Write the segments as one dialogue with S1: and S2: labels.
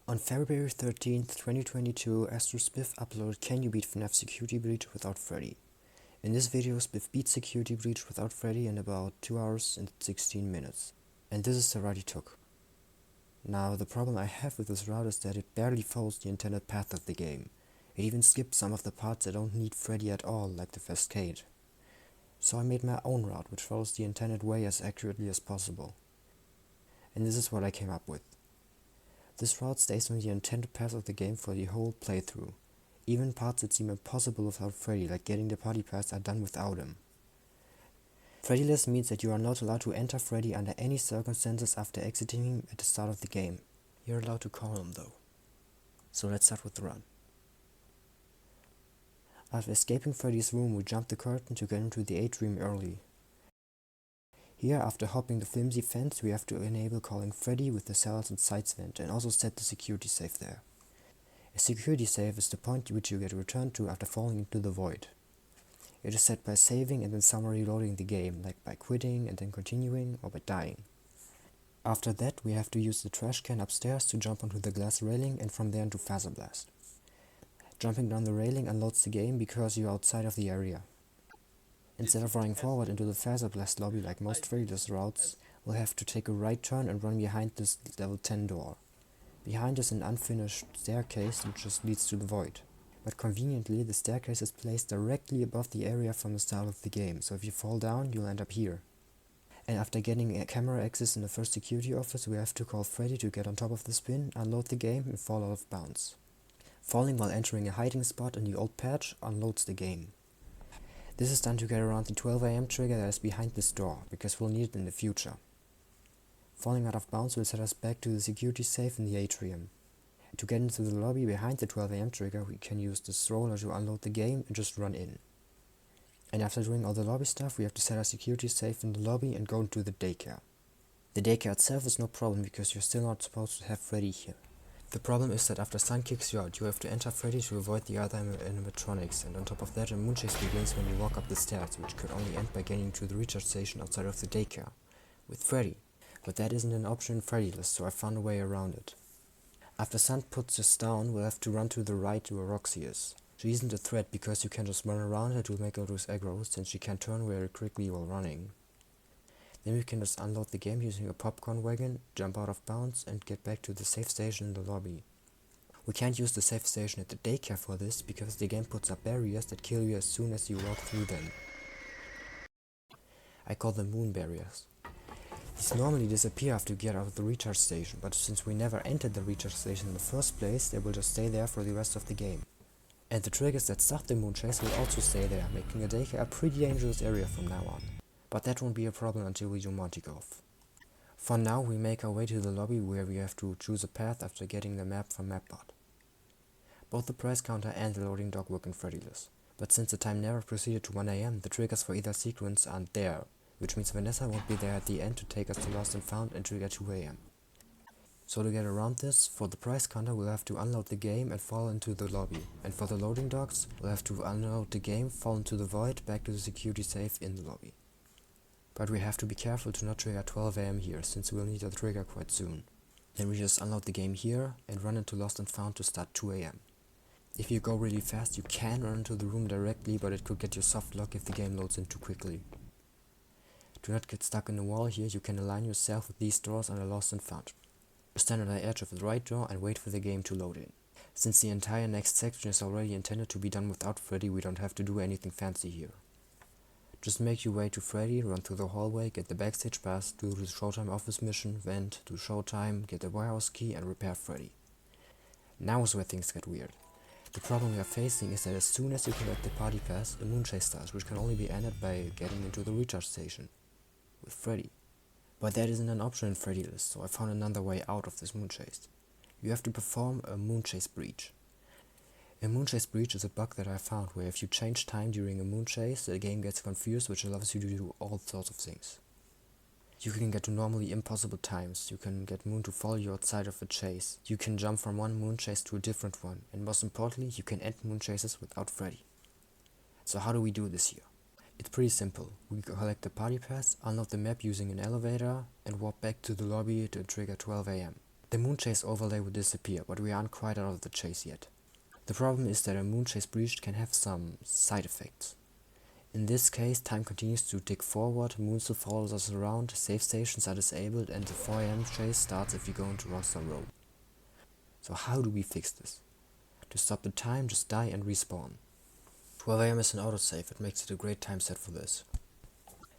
S1: On February 13th, 2022, Spiff uploaded Can You Beat FNaF Security Breach Without Freddy? In this video, Spiff beat Security Breach without Freddy in about 2 hours and 16 minutes. And this is the route he took. Now, the problem I have with this route is that it barely follows the intended path of the game. It even skips some of the parts that don't need Freddy at all, like the cascade. So I made my own route, which follows the intended way as accurately as possible. And this is what I came up with. This route stays on the intended path of the game for the whole playthrough. Even parts that seem impossible without Freddy, like getting the party pass, are done without him. Freddyless means that you are not allowed to enter Freddy under any circumstances after exiting him at the start of the game. You're allowed to call him though. So let's start with the run. After escaping Freddy's room, we jump the curtain to get into the atrium early. Here, after hopping the flimsy fence, we have to enable calling Freddy with the cells and sides vent, and also set the security safe there. A security safe is the point which you get returned to after falling into the void. It is set by saving and then somehow reloading the game, like by quitting and then continuing, or by dying. After that, we have to use the trash can upstairs to jump onto the glass railing and from there into Phaser Blast. Jumping down the railing unloads the game because you are outside of the area. Instead of running forward into the Phaser Blast lobby like most Freddyless routes, we'll have to take a right turn and run behind this level 10 door. Behind is an unfinished staircase which just leads to the void. But conveniently, the staircase is placed directly above the area from the start of the game, so if you fall down, you'll end up here. And after getting a camera access in the first security office, we have to call Freddy to get on top of the spin, unload the game, and fall out of bounds. Falling while entering a hiding spot in the old patch unloads the game. This is done to get around the 12 AM trigger that is behind this door, because we'll need it in the future. Falling out of bounds will set us back to the security safe in the atrium. To get into the lobby behind the 12 AM trigger, we can use the stroller to unload the game and just run in. And after doing all the lobby stuff, we have to set our security safe in the lobby and go into the daycare. The daycare itself is no problem because you're still not supposed to have Freddy here. The problem is that after Sun kicks you out, you have to enter Freddy to avoid the other animatronics, and on top of that a moonchase begins when you walk up the stairs, which could only end by getting to the recharge station outside of the daycare, with Freddy. But that isn't an option in Freddyless, so I found a way around it. After Sun puts us down, we'll have to run to the right to where Roxy is. She isn't a threat because you can just run around her to make her lose aggro, since she can turn very quickly while running. Then we can just unload the game using a popcorn wagon, jump out of bounds, and get back to the safe station in the lobby. We can't use the safe station at the daycare for this, because the game puts up barriers that kill you as soon as you walk through them. I call them moon barriers. These normally disappear after you get out of the recharge station, but since we never entered the recharge station in the first place, they will just stay there for the rest of the game. And the triggers that start the moon chase will also stay there, making the daycare a pretty dangerous area from now on. But that won't be a problem until we do Monty Golf. For now, we make our way to the lobby where we have to choose a path after getting the map from Mapbot. Both the price counter and the loading dock work in Freddyless, but since the time never proceeded to 1 AM, the triggers for either sequence aren't there, which means Vanessa won't be there at the end to take us to Lost and Found and trigger 2 AM. So to get around this, for the price counter we'll have to unload the game and fall into the lobby, and for the loading docks we'll have to unload the game, fall into the void, back to the security safe in the lobby. But we have to be careful to not trigger 12 AM here, since we'll need a trigger quite soon. Then we just unload the game here and run into Lost and Found to start 2 AM. If you go really fast, you can run into the room directly, but it could get you soft lock if the game loads in too quickly. To not get stuck in the wall here, you can align yourself with these doors under Lost and Found. You stand on the edge of the right door and wait for the game to load in. Since the entire next section is already intended to be done without Freddy, we don't have to do anything fancy here. Just make your way to Freddy, run through the hallway, get the backstage pass, do the Showtime office mission, vent, do Showtime, get the warehouse key, and repair Freddy. Now is where things get weird. The problem we are facing is that as soon as you collect the party pass, a moonchase starts, which can only be ended by getting into the recharge station with Freddy. But that isn't an option in Freddyless, so I found another way out of this moonchase. You have to perform a moonchase breach. A moonchase breach is a bug that I found where if you change time during a moonchase, the game gets confused, which allows you to do all sorts of things. You can get to normally impossible times, you can get Moon to follow you outside of a chase, you can jump from one moonchase to a different one, and most importantly, you can end moonchases without Freddy. So how do we do this here? It's pretty simple. We collect the party pass, unload the map using an elevator, and walk back to the lobby to trigger 12 AM. the moon chase overlay will disappear, but we aren't quite out of the chase yet. The problem is that a moon chase breach can have some side effects. In this case, time continues to tick forward, moon still follows us around, save stations are disabled, and the 4 AM chase starts if you go into Rockstar Row. So how do we fix this? To stop the time, just die and respawn. 12 AM is an autosave, it makes it a great time set for this.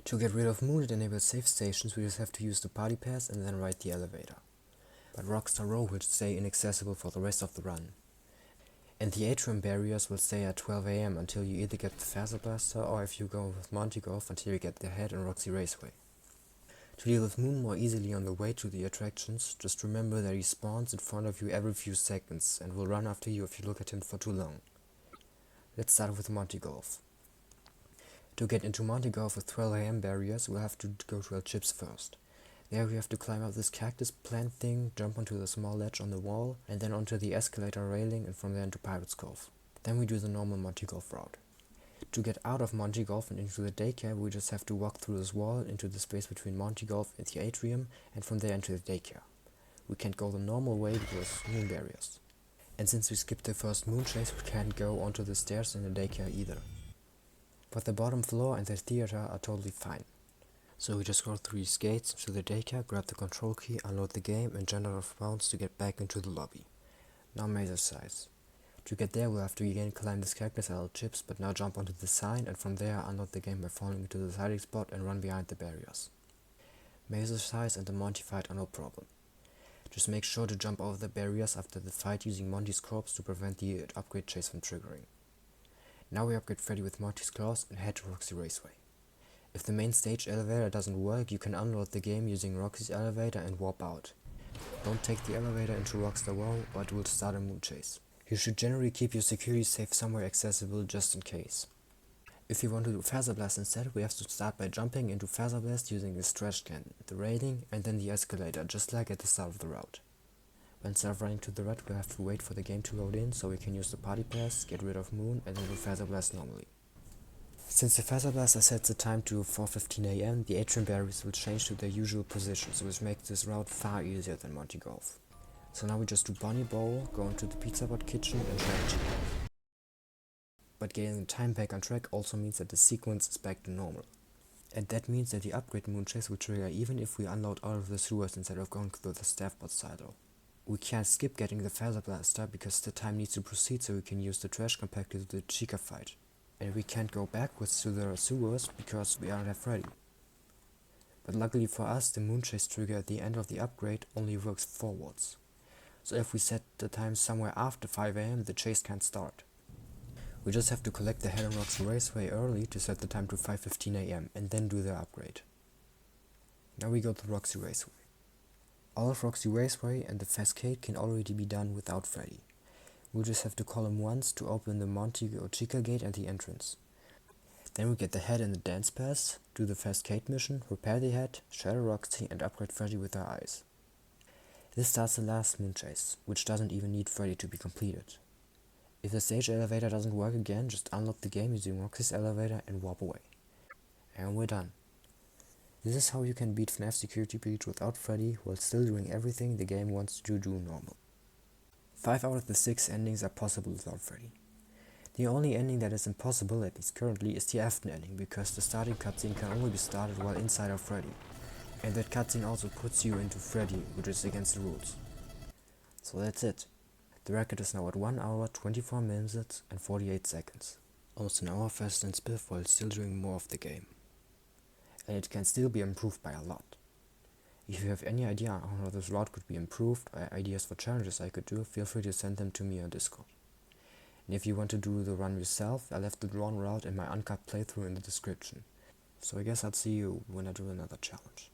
S1: To get rid of moon and enable save stations, we just have to use the party pass and then ride the elevator. But Rockstar Row will stay inaccessible for the rest of the run. And the atrium barriers will stay at 12 AM until you either get the Phaser Blaster, or if you go with Monty Golf, until you get the head and Roxy Raceway. To deal with Moon more easily on the way to the attractions, just remember that he spawns in front of you every few seconds and will run after you if you look at him for too long. Let's start with Monty Golf. To get into Monty Golf with 12 AM barriers, we'll have to go to El Chips first. There we have to climb up this cactus plant thing, jump onto the small ledge on the wall, and then onto the escalator railing, and from there into Pirates Cove. Then we do the normal Monty Golf route. To get out of Monty Golf and into the Daycare, we just have to walk through this wall into the space between Monty Golf and the atrium, and from there into the Daycare. We can't go the normal way because moon barriers. And since we skipped the first moon chase, we can't go onto the stairs in the Daycare either. But the bottom floor and the theater are totally fine. So we just go through these gates to the Daycare, grab the control key, unload the game, and jump out of bounds to get back into the lobby. Now Mazer size. To get there we'll have to again climb this cactus at El Chips, but now jump onto the sign, and from there unload the game by falling into the hiding spot and run behind the barriers. Mazer size and the Monty fight are no problem. Just make sure to jump over the barriers after the fight using Monty's corpse to prevent the upgrade chase from triggering. Now we upgrade Freddy with Monty's claws and head to Roxy Raceway. If the main stage elevator doesn't work, you can unload the game using Roxy's elevator and warp out. Don't take the elevator into Rockstar Row, or it will start a moon chase. You should generally keep your security safe somewhere accessible just in case. If you want to do Phaser Blast instead, we have to start by jumping into Phaser Blast using this trash can, the railing, and then the escalator, just like at the start of the route. When instead of running to the right, we have to wait for the game to load in so we can use the party pass, get rid of moon, and then do Phaser Blast normally. Since the Phaser Blaster sets the time to 4:15 AM, the atrium barriers will change to their usual positions, which makes this route far easier than Monty Golf. So now we just do Bunny Bowl, go into the Pizza Bot kitchen and try to cheat. But getting the time back on track also means that the sequence is back to normal. And that means that the upgrade moon chase will trigger even if we unload all of the sewers instead of going through the staff bot silo. We can't skip getting the Phaser Blaster because the time needs to proceed so we can use the trash compactor to the Chica fight. And we can't go backwards to the sewers because we don't have Freddy. But luckily for us, the moon chase trigger at the end of the upgrade only works forwards. So if we set the time somewhere after 5 AM, the chase can't start. We just have to collect the head on Roxy Raceway early to set the time to 5:15 AM and then do the upgrade. Now we go to Roxy Raceway. All of Roxy Raceway and the Cascade can already be done without Freddy. We'll just have to call him once to open the Monty or Chica gate and the entrance. Then we get the head and the dance pass, do the Cascade mission, repair the head, shadow Roxy, and upgrade Freddy with our eyes. This starts the last moon chase, which doesn't even need Freddy to be completed. If the stage elevator doesn't work again, just unlock the game using Roxy's elevator and warp away. And we're done. This is how you can beat FNaF Security Breach without Freddy while still doing everything the game wants you to do normal. 5 out of the 6 endings are possible without Freddy. The only ending that is impossible, at least currently, is the Afton ending, because the starting cutscene can only be started while inside of Freddy. And that cutscene also puts you into Freddy, which is against the rules. So that's it. The record is now at 1 hour, 24 minutes and 48 seconds. Almost an hour faster than Spiff while still doing more of the game. And it can still be improved by a lot. If you have any idea on how this route could be improved or ideas for challenges I could do, feel free to send them to me on Discord. And if you want to do the run yourself, I left the drawn route and my uncut playthrough in the description. So I guess I'll see you when I do another challenge.